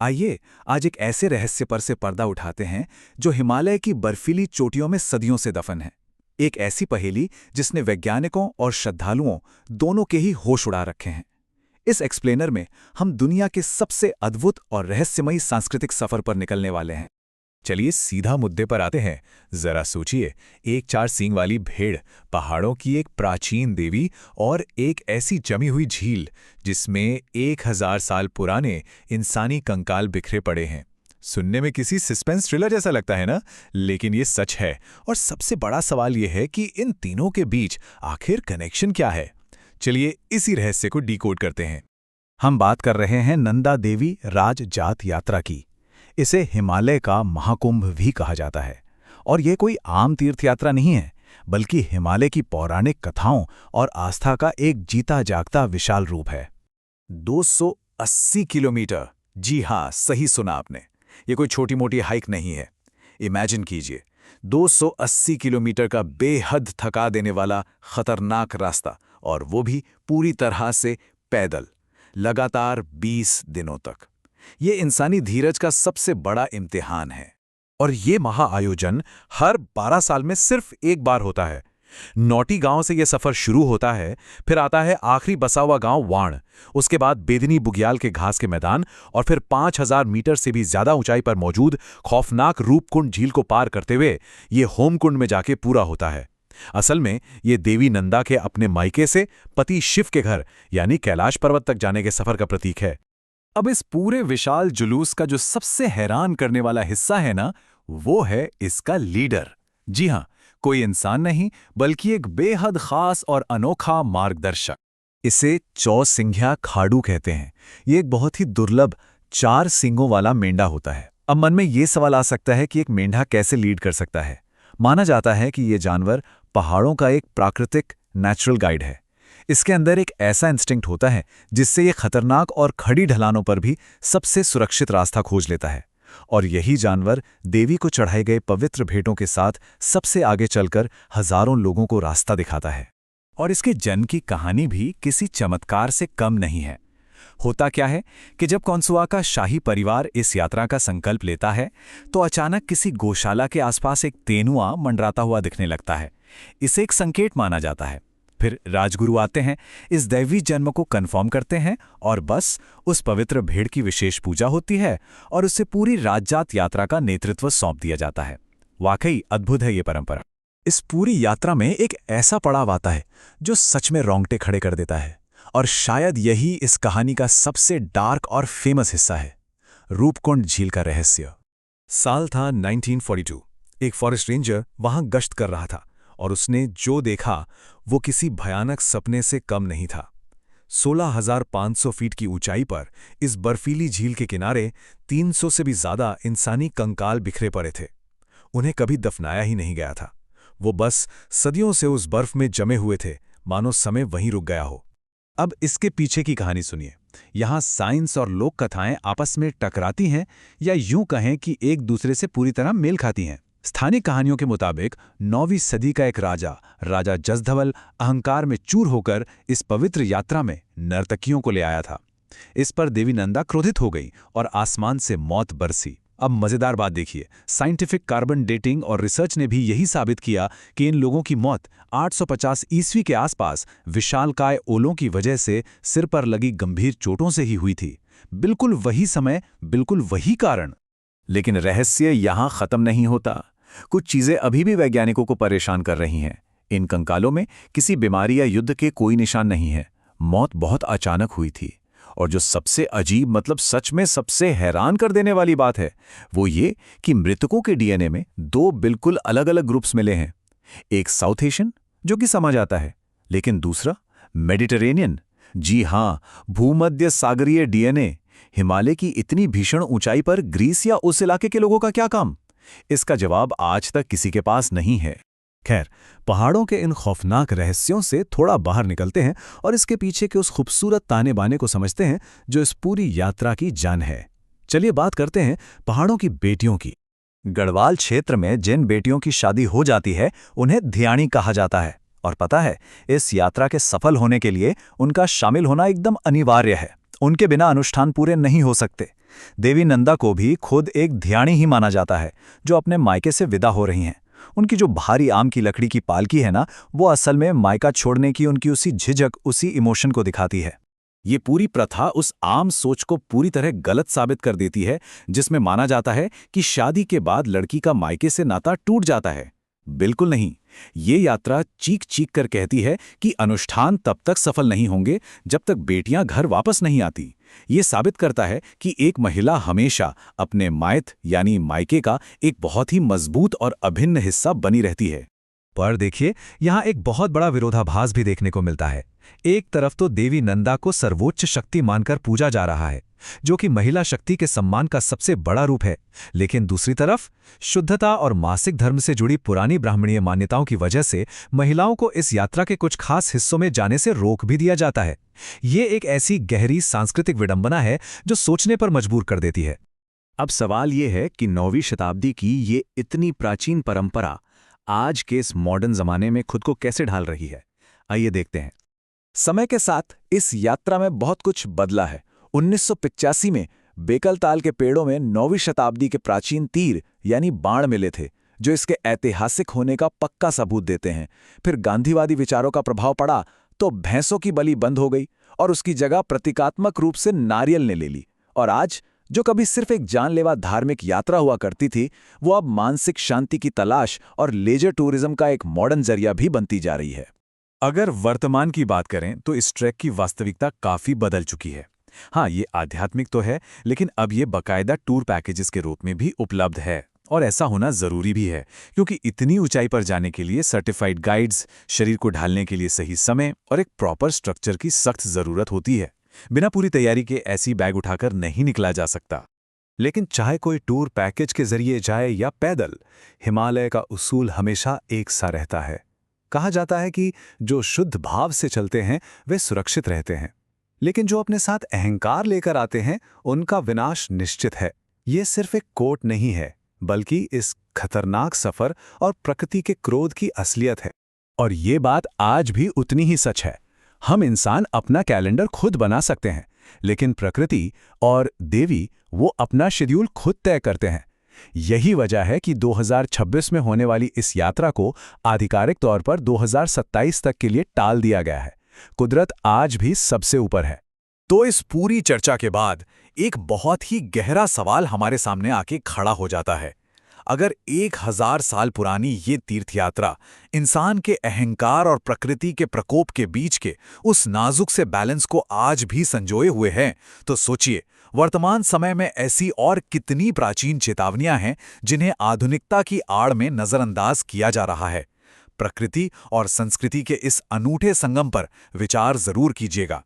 आइए आज एक ऐसे रहस्य पर से पर्दा उठाते हैं जो हिमालय की बर्फीली चोटियों में सदियों से दफन है। एक ऐसी पहेली जिसने वैज्ञानिकों और श्रद्धालुओं दोनों के ही होश उड़ा रखे हैं। इस एक्सप्लेनर में हम दुनिया के सबसे अद्भुत और रहस्यमयी सांस्कृतिक सफर पर निकलने वाले हैं। चलिए सीधा मुद्दे पर आते हैं। जरा सोचिए, एक चार सींग वाली भेड़, पहाड़ों की एक प्राचीन देवी और एक ऐसी जमी हुई झील जिसमें 1000 साल पुराने इंसानी कंकाल बिखरे पड़े हैं। सुनने में किसी सस्पेंस थ्रिलर जैसा लगता है ना, लेकिन ये सच है। और सबसे बड़ा सवाल ये है कि इन तीनों के बीच आखिर कनेक्शन क्या है। चलिए इसी रहस्य को डिकोड करते हैं। हम बात कर रहे हैं नंदा देवी राज जात यात्रा की। इसे हिमालय का महाकुंभ भी कहा जाता है। और ये कोई आम तीर्थयात्रा नहीं है, बल्कि हिमालय की पौराणिक कथाओं और आस्था का एक जीता जागता विशाल रूप है। 280 किलोमीटर, जी हाँ, सही सुना आपने। ये कोई छोटी मोटी हाइक नहीं है। इमेजिन कीजिए, 280 किलोमीटर का बेहद थका देने वाला खतरनाक रास्ता, और वो भी पूरी तरह से पैदल, लगातार 20 दिनों तक। ये इंसानी धीरज का सबसे बड़ा इम्तिहान है। और ये महाआयोजन हर 12 साल में सिर्फ एक बार होता है। नौटी गांव से यह सफर शुरू होता है, फिर आता है आखिरी बसा हुआ गांव वाण, उसके बाद बेदिनी बुग्याल के घास के मैदान, और फिर 5000 मीटर से भी ज्यादा ऊंचाई पर मौजूद खौफनाक रूपकुंड झील को पार करते हुए ये होमकुंड में जाके पूरा होता है। असल में ये देवी नंदा के अपने मायके से पति शिव के घर यानी कैलाश पर्वत तक जाने के सफर का प्रतीक है। अब इस पूरे विशाल जुलूस का जो सबसे हैरान करने वाला हिस्सा है ना, वो है इसका लीडर। जी हां, कोई इंसान नहीं, बल्कि एक बेहद खास और अनोखा मार्गदर्शक। इसे चौसिंघिया खाड़ू कहते हैं। ये एक बहुत ही दुर्लभ 4 सींगों वाला मेंढा होता है। अब मन में ये सवाल आ सकता है कि एक मेंढा कैसे लीड कर सकता है। माना जाता है कि ये जानवर पहाड़ों का एक प्राकृतिक नेचुरल गाइड है। इसके अंदर एक ऐसा इंस्टिंक्ट होता है जिससे ये खतरनाक और खड़ी ढलानों पर भी सबसे सुरक्षित रास्ता खोज लेता है। और यही जानवर देवी को चढ़ाए गए पवित्र भेंटों के साथ सबसे आगे चलकर हजारों लोगों को रास्ता दिखाता है। और इसके जन्म की कहानी भी किसी चमत्कार से कम नहीं है। होता क्या है कि जब कौनसुआ का शाही परिवार इस यात्रा का संकल्प लेता है, तो अचानक किसी गौशाला के आसपास एक तेनुआ मंडराता हुआ दिखने लगता है। इसे एक संकेत माना जाता है। फिर राजगुरु आते हैं, इस दैवी जन्म को कंफर्म करते हैं, और बस उस पवित्र भेड़ की विशेष पूजा होती है और उसे पूरी राजजात यात्रा का नेतृत्व सौंप दिया जाता है। वाकई अद्भुत है ये परंपरा। इस पूरी यात्रा में एक ऐसा पड़ाव आता है जो सच में रोंगटे खड़े कर देता है, और शायद यही इस कहानी का सबसे डार्क और फेमस हिस्सा है, रूपकुंड झील का रहस्य। साल था 1942। एक फॉरेस्ट रेंजर वहां गश्त कर रहा था और उसने जो देखा वो किसी भयानक सपने से कम नहीं था। 16,500 फीट की ऊंचाई पर इस बर्फीली झील के किनारे 300 से भी ज्यादा इंसानी कंकाल बिखरे पड़े थे। उन्हें कभी दफनाया ही नहीं गया था। वो बस सदियों से उस बर्फ में जमे हुए थे, मानो समय वहीं रुक गया हो। अब इसके पीछे की कहानी सुनिए। यहाँ साइंस और लोक कथाएं आपस में टकराती हैं, या यूं कहें कि एक दूसरे से पूरी तरह मेल खाती हैं। स्थानिक कहानियों के मुताबिक 9वीं सदी का एक राजा जसधवल अहंकार में चूर होकर इस पवित्र यात्रा में नर्तकियों को ले आया था। इस पर देवी नंदा क्रोधित हो गई और आसमान से मौत बरसी। अब मजेदार बात देखिए, साइंटिफिक कार्बन डेटिंग और रिसर्च ने भी यही साबित किया कि इन लोगों की मौत 850 ईस्वी के आसपास विशालकाय ओलों की वजह से सिर पर लगी गंभीर चोटों से ही हुई थी। बिल्कुल वही समय, बिल्कुल वही कारण। लेकिन रहस्य यहां खत्म नहीं होता। कुछ चीजें अभी भी वैज्ञानिकों को परेशान कर रही हैं। इन कंकालों में किसी बीमारी या युद्ध के कोई निशान नहीं है। मौत बहुत अचानक हुई थी। और जो सबसे अजीब, मतलब सच में सबसे हैरान कर देने वाली बात है, वो ये कि मृतकों के डीएनए में 2 बिल्कुल अलग अलग ग्रुप्स मिले हैं। एक साउथ एशियन, जो कि समझ आता है, लेकिन दूसरा मेडिटेरेनियन। जी हां, भूमध्य सागरीय डीएनए। हिमालय की इतनी भीषण ऊंचाई पर ग्रीस या उस इलाके के लोगों का क्या काम? इसका जवाब आज तक किसी के पास नहीं है। खैर, पहाड़ों के इन खौफनाक रहस्यों से थोड़ा बाहर निकलते हैं और इसके पीछे के उस खूबसूरत ताने बाने को समझते हैं जो इस पूरी यात्रा की जान है। चलिए बात करते हैं पहाड़ों की बेटियों की। गढ़वाल क्षेत्र में जिन बेटियों की शादी हो जाती है उन्हें धियाणी कहा जाता है। और पता है, इस यात्रा के सफल होने के लिए उनका शामिल होना एकदम अनिवार्य है। उनके बिना अनुष्ठान पूरे नहीं हो सकते। देवी नंदा को भी खुद एक ध्यानी ही माना जाता है, जो अपने मायके से विदा हो रही हैं। उनकी जो भारी आम की लकड़ी की पालकी है ना, वो असल में मायका छोड़ने की उनकी उसी झिझक, उसी इमोशन को दिखाती है। ये पूरी प्रथा उस आम सोच को पूरी तरह गलत साबित कर देती है, जिसमें माना जाता है कि शादी के बाद लड़की का मायके से नाता टूट जाता है। बिल्कुल नहीं। ये यात्रा चीख चीख कर कहती है कि अनुष्ठान तब तक सफल नहीं होंगे जब तक बेटियां घर वापस नहीं आती। ये साबित करता है कि एक महिला हमेशा अपने मायत यानी मायके का एक बहुत ही मजबूत और अभिन्न हिस्सा बनी रहती है। पर देखिए, यहाँ एक बहुत बड़ा विरोधाभास भी देखने को मिलता है। एक तरफ तो देवी नंदा को सर्वोच्च शक्ति मानकर पूजा जा रहा है, जो कि महिला शक्ति के सम्मान का सबसे बड़ा रूप है, लेकिन दूसरी तरफ शुद्धता और मासिक धर्म से जुड़ी पुरानी ब्राह्मणीय मान्यताओं की वजह से महिलाओं को इस यात्रा के कुछ खास हिस्सों में जाने से रोक भी दिया जाता है। ये एक ऐसी गहरी सांस्कृतिक विडंबना है जो सोचने पर मजबूर कर देती है। अब सवाल ये है कि 9वीं शताब्दी की ये इतनी प्राचीन परंपरा आज के इस मॉडर्न जमाने में खुद को कैसे ढाल रही है। आइए देखते हैं। समय के साथ इस यात्रा में बहुत कुछ बदला है। 1985 में बेकलताल के पेड़ों में 9वीं शताब्दी के प्राचीन तीर यानी बाण मिले थे, जो इसके ऐतिहासिक होने का पक्का सबूत देते हैं। फिर गांधीवादी विचारों का प्रभाव पड़ा तो भैंसों की बलि बंद हो गई और उसकी जगह प्रतीकात्मक रूप से नारियल ने ले ली। और आज जो कभी सिर्फ एक जानलेवा धार्मिक यात्रा हुआ करती थी, वो अब मानसिक शांति की तलाश और लेजर टूरिज्म का एक मॉडर्न जरिया भी बनती जा रही है। अगर वर्तमान की बात करें तो इस ट्रैक की वास्तविकता काफी बदल चुकी है। हाँ, ये आध्यात्मिक तो है, लेकिन अब ये बाकायदा टूर पैकेजेस के रूप में भी उपलब्ध है। और ऐसा होना जरूरी भी है, क्योंकि इतनी ऊंचाई पर जाने के लिए सर्टिफाइड गाइड्स, शरीर को ढालने के लिए सही समय और एक प्रॉपर स्ट्रक्चर की सख्त जरूरत होती है। बिना पूरी तैयारी के ऐसी बैग उठाकर नहीं निकला जा सकता। लेकिन चाहे कोई टूर पैकेज के जरिए जाए या पैदल, हिमालय का उसूल हमेशा एक सा रहता है। कहा जाता है कि जो शुद्ध भाव से चलते हैं वे सुरक्षित रहते हैं, लेकिन जो अपने साथ अहंकार लेकर आते हैं उनका विनाश निश्चित है। ये सिर्फ एक कोट नहीं है, बल्कि इस खतरनाक सफर और प्रकृति के क्रोध की असलियत है। और ये बात आज भी उतनी ही सच है। हम इंसान अपना कैलेंडर खुद बना सकते हैं, लेकिन प्रकृति और देवी वो अपना शेड्यूल खुद तय करते हैं। यही वजह है कि 2026 में होने वाली इस यात्रा को आधिकारिक तौर पर 2027 तक के लिए टाल दिया गया है। कुदरत आज भी सबसे ऊपर है। तो इस पूरी चर्चा के बाद एक बहुत ही गहरा सवाल हमारे सामने आके खड़ा हो जाता है। अगर 1000 साल पुरानी ये तीर्थयात्रा इंसान के अहंकार और प्रकृति के प्रकोप के बीच के उस नाजुक से बैलेंस को आज भी संजोए हुए है, तो सोचिए वर्तमान समय में ऐसी और कितनी प्राचीन चेतावनियां हैं जिन्हें आधुनिकता की आड़ में नजरअंदाज किया जा रहा है। प्रकृति और संस्कृति के इस अनूठे संगम पर विचार जरूर कीजिएगा।